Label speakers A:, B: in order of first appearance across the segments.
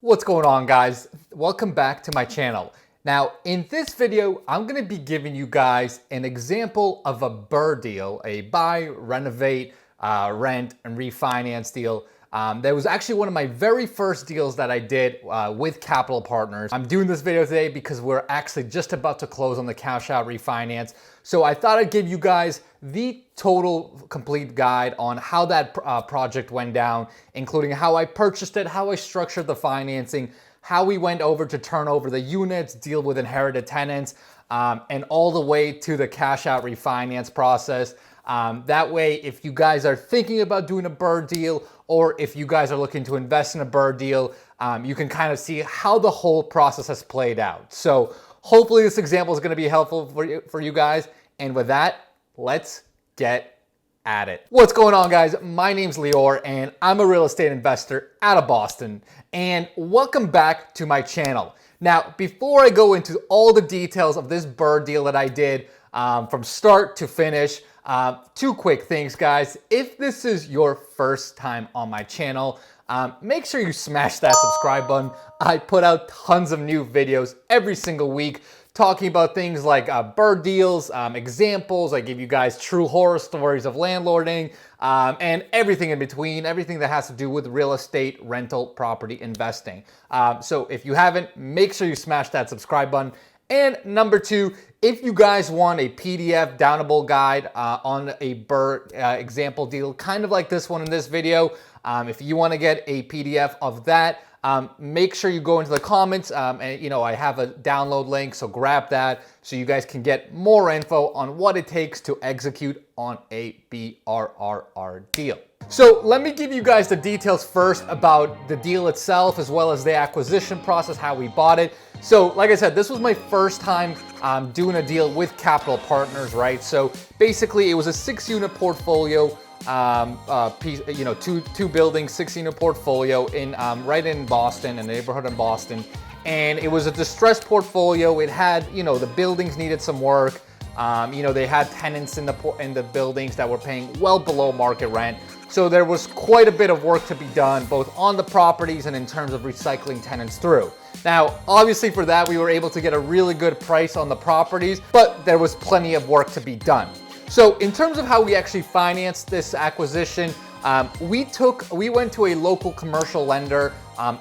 A: What's going on, guys? Welcome back to my channel. Now, in this video, I'm going to be giving you guys an example of a BRRRR deal, a buy, renovate, rent, and refinance deal. That was actually one of my very first deals that I did with capital partners. I'm doing this video today because we're actually just about to close on the cash out refinance. So I thought I'd give you guys the total complete guide on how that project went down, including how I purchased it, how I structured the financing, how we went over to turn over the units, deal with inherited tenants, and all the way to the cash out refinance process. That way, if you guys are thinking about doing a BRRRR deal, or if you guys are looking to invest in a BRRRR deal, you can kind of see how the whole process has played out. So hopefully this example is going to be helpful for you guys. And with that, let's get at it. What's going on, guys? My name's Lior, and I'm a real estate investor out of Boston. And welcome back to my channel. Now, before I go into all the details of this BRRRR deal that I did from start to finish, two quick things, guys. If this is your first time on my channel, make sure you smash that subscribe button. I put out tons of new videos every single week talking about things like BRRRR deals, examples. I give you guys true horror stories of landlording, and everything in between, everything that has to do with real estate, rental, property investing. So if you haven't, make sure you smash that subscribe button. And number two, if you guys want a PDF downloadable guide on a BRRRR example deal, kind of like this one in this video, if you want to get a PDF of that, make sure you go into the comments, and I have a download link, so grab that so you guys can get more info on what it takes to execute on a BRRRR deal. So let me give you guys the details first about the deal itself, as well as the acquisition process, how we bought it. So like I said, this was my first time doing a deal with capital partners, right? So basically it was a 6-unit portfolio, two buildings, 6-unit portfolio in right in Boston, a neighborhood in Boston. And it was a distressed portfolio. It had, the buildings needed some work. They had tenants in the buildings that were paying well below market rent. So there was quite a bit of work to be done, both on the properties and in terms of recycling tenants through. Now, obviously for that, we were able to get a really good price on the properties, but there was plenty of work to be done. So in terms of how we actually financed this acquisition, we went to a local commercial lender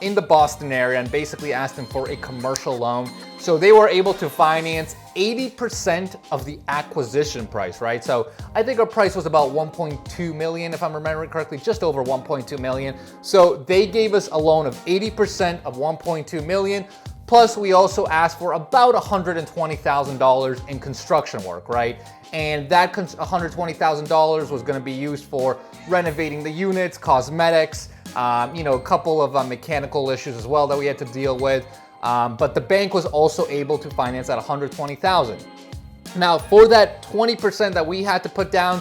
A: in the Boston area and basically asked them for a commercial loan. So they were able to finance 80% of the acquisition price, right? So I think our price was about 1.2 million, if I'm remembering correctly, just over 1.2 million. So they gave us a loan of 80% of 1.2 million. Plus, we also asked for about $120,000 in construction work, right? And that $120,000 was going to be used for renovating the units, cosmetics, a couple of mechanical issues as well that we had to deal with. But the bank was also able to finance at $120,000. Now, for that 20% that we had to put down,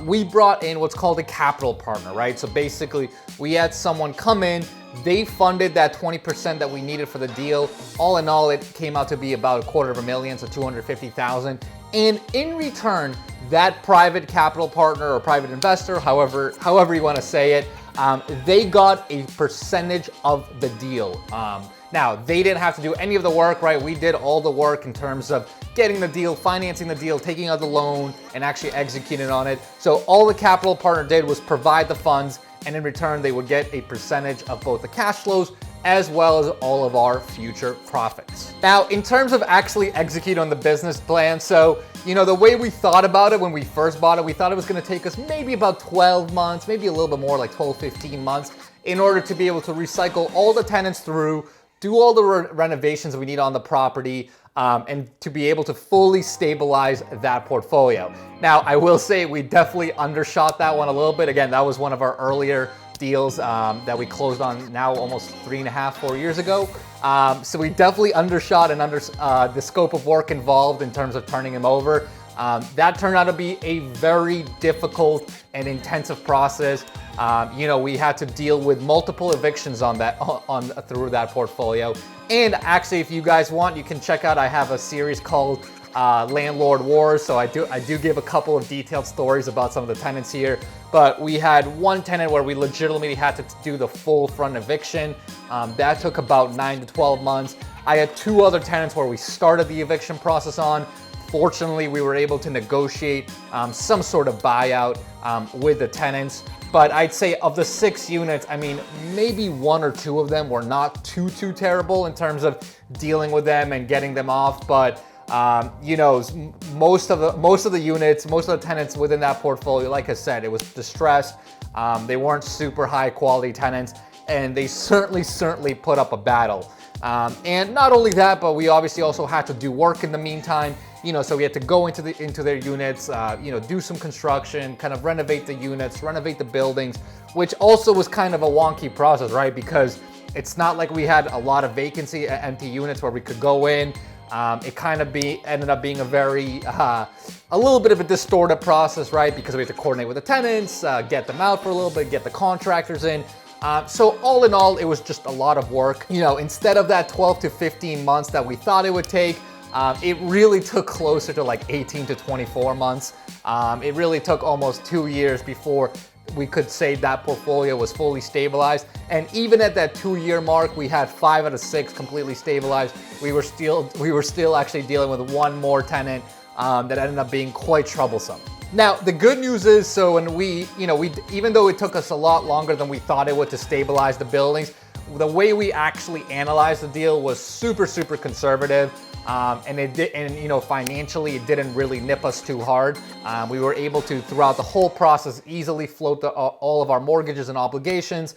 A: we brought in what's called a capital partner, right? So basically, we had someone come in. They funded that 20% that we needed for the deal. All in all, it came out to be about $250,000, so $250,000. And in return, that private capital partner or private investor, however you want to say it, they got a percentage of the deal. Now, they didn't have to do any of the work, right? We did all the work in terms of getting the deal, financing the deal, taking out the loan, and actually executing on it. So all the capital partner did was provide the funds, and in return, they would get a percentage of both the cash flows as well as all of our future profits. Now, in terms of actually executing on the business plan, so, the way we thought about it when we first bought it, we thought it was gonna take us maybe about 12 months, maybe a little bit more, like 12, 15 months, in order to be able to recycle all the tenants through, do all the renovations we need on the property, and to be able to fully stabilize that portfolio. Now, I will say we definitely undershot that one a little bit. Again, that was one of our earlier deals that we closed on now almost 3.5, 4 years ago. So we definitely undershot and the scope of work involved in terms of turning them over. That turned out to be a very difficult and intensive process. We had to deal with multiple evictions through that portfolio. And actually, if you guys want, you can check out, I have a series called landlord wars, so I do give a couple of detailed stories about some of the tenants here. But we had one tenant where we legitimately had to do the full front eviction. That took about 9 to 12 months. I had two other tenants where we started the eviction process on. Fortunately, we were able to negotiate some sort of buyout with the tenants. But I'd say of the 6 units, I mean, maybe 1 or 2 of them were not too terrible in terms of dealing with them and getting them off. But you know, most of the units, most of the tenants within that portfolio, like I said, it was distressed. They weren't super high quality tenants, and they certainly put up a battle. And not only that, but we obviously also had to do work in the meantime. You know, so we had to go into their units, you know, do some construction, kind of renovate the units, renovate the buildings, which also was kind of a wonky process, right? Because it's not like we had a lot of vacancy, empty units where we could go in. It kind of ended up being a very, a little bit of a distorted process, right? Because we had to coordinate with the tenants, get them out for a little bit, get the contractors in. So all in all, it was just a lot of work. You know, instead of that 12 to 15 months that we thought it would take, it really took closer to like 18 to 24 months. It really took almost 2 years before we could say that portfolio was fully stabilized. And even at that 2-year mark, we had 5 out of 6 completely stabilized. We were still actually dealing with one more tenant that ended up being quite troublesome. Now, the good news is, so when even though it took us a lot longer than we thought it would to stabilize the buildings, the way we actually analyzed the deal was super conservative. And you know, financially, it didn't really nip us too hard. We were able to, throughout the whole process, easily float all of our mortgages and obligations.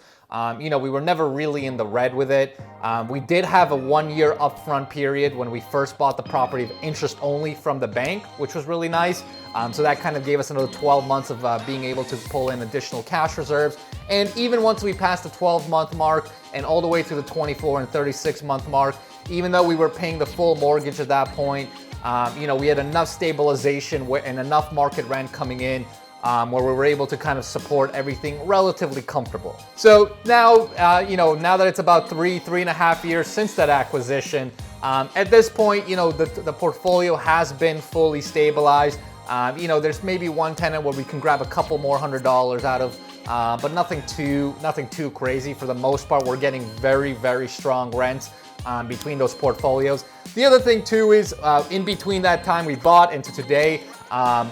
A: You know, we were never really in the red with it. We did have a 1-year upfront period when we first bought the property of interest only from the bank, which was really nice. So that kind of gave us another 12 months of being able to pull in additional cash reserves. And even once we passed the 12-month mark and all the way through the 24 and 36-month mark, even though we were paying the full mortgage at that point, you know, we had enough stabilization and enough market rent coming in where we were able to kind of support everything relatively comfortable. So now, you know, now that it's about 3.5 years since that acquisition, at this point, you know, the portfolio has been fully stabilized. You know, there's maybe one tenant where we can grab a couple more $100 out of, but nothing too crazy. For the most part, we're getting very strong rents between those portfolios. The other thing too is in between that time we bought into today,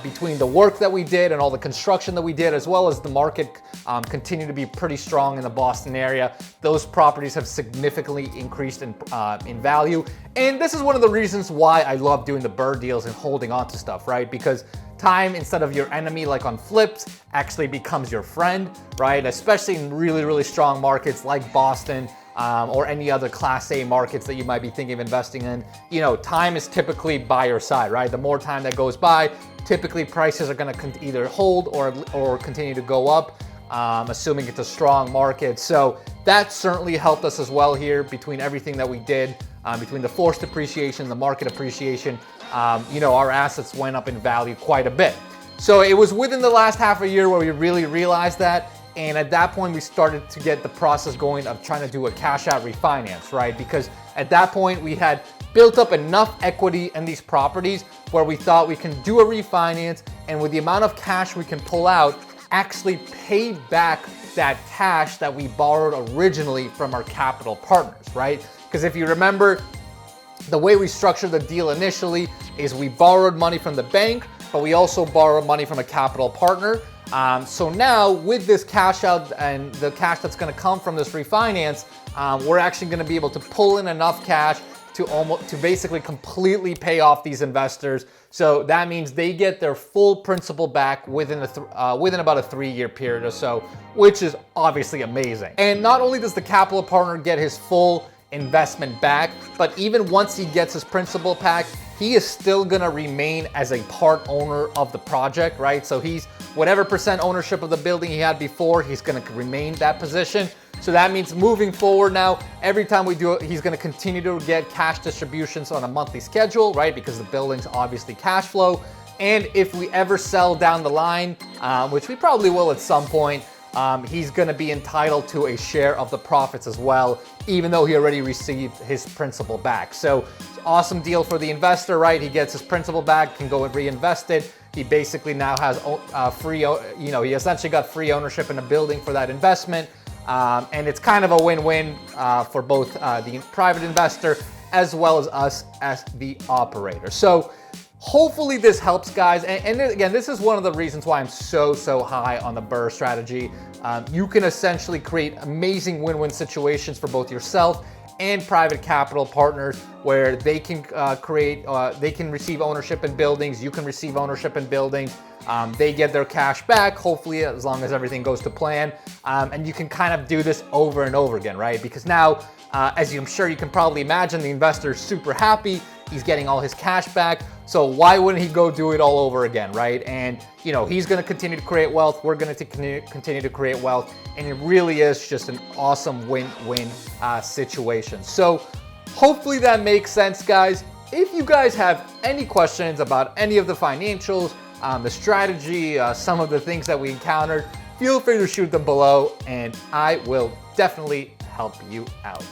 A: between the work that we did and all the construction that we did, as well as the market continue to be pretty strong in the Boston area, those properties have significantly increased in value. And this is one of the reasons why I love doing the BRRRR deals and holding on to stuff, right? Because time, instead of your enemy like on flips, actually becomes your friend, right? Especially in really strong markets like Boston, or any other Class A markets that you might be thinking of investing in. You know, time is typically by your side, right? The more time that goes by, typically prices are gonna either hold or continue to go up, assuming it's a strong market. So that certainly helped us as well here between everything that we did, between the forced appreciation, the market appreciation. You know, our assets went up in value quite a bit. So it was within the last half a year where we really realized that. And at that point, we started to get the process going of trying to do a cash out refinance, right? Because at that point, we had built up enough equity in these properties where we thought we can do a refinance, and with the amount of cash we can pull out, actually pay back that cash that we borrowed originally from our capital partners, right? Because if you remember, the way we structured the deal initially is we borrowed money from the bank, but we also borrowed money from a capital partner. So now with this cash out and the cash that's going to come from this refinance, we're actually going to be able to pull in enough cash to basically completely pay off these investors. So that means they get their full principal back within about a 3-year period or so, which is obviously amazing. And not only does the capital partner get his full investment back, but even once he gets his principal back, he is still gonna remain as a part owner of the project, right? So he's whatever percent ownership of the building he had before, he's gonna remain that position. So that means moving forward now, every time we do it, he's gonna continue to get cash distributions on a monthly schedule, right? Because the building's obviously cash flow. And if we ever sell down the line, which we probably will at some point, he's going to be entitled to a share of the profits as well, even though he already received his principal back. So awesome deal for the investor, right? He gets his principal back, can go and reinvest it. He basically now has he essentially got free ownership in a building for that investment. And it's kind of a win-win for both the private investor as well as us as the operator. So hopefully this helps, guys. And again, this is one of the reasons why I'm so high on the BRRRR strategy. You can essentially create amazing win-win situations for both yourself and private capital partners, where they can they can receive ownership in buildings, you can receive ownership in buildings, they get their cash back, hopefully, as long as everything goes to plan, and you can kind of do this over and over again, right? Because now, as I'm sure you can probably imagine, the investor is super happy, he's getting all his cash back, so why wouldn't he go do it all over again, right? And he's going to continue to create wealth, we're going to continue to create wealth, and it really is just an awesome win-win situation. So hopefully that makes sense, guys. If you guys have any questions about any of the financials, the strategy, some of the things that we encountered, feel free to shoot them below, and I will definitely help you out.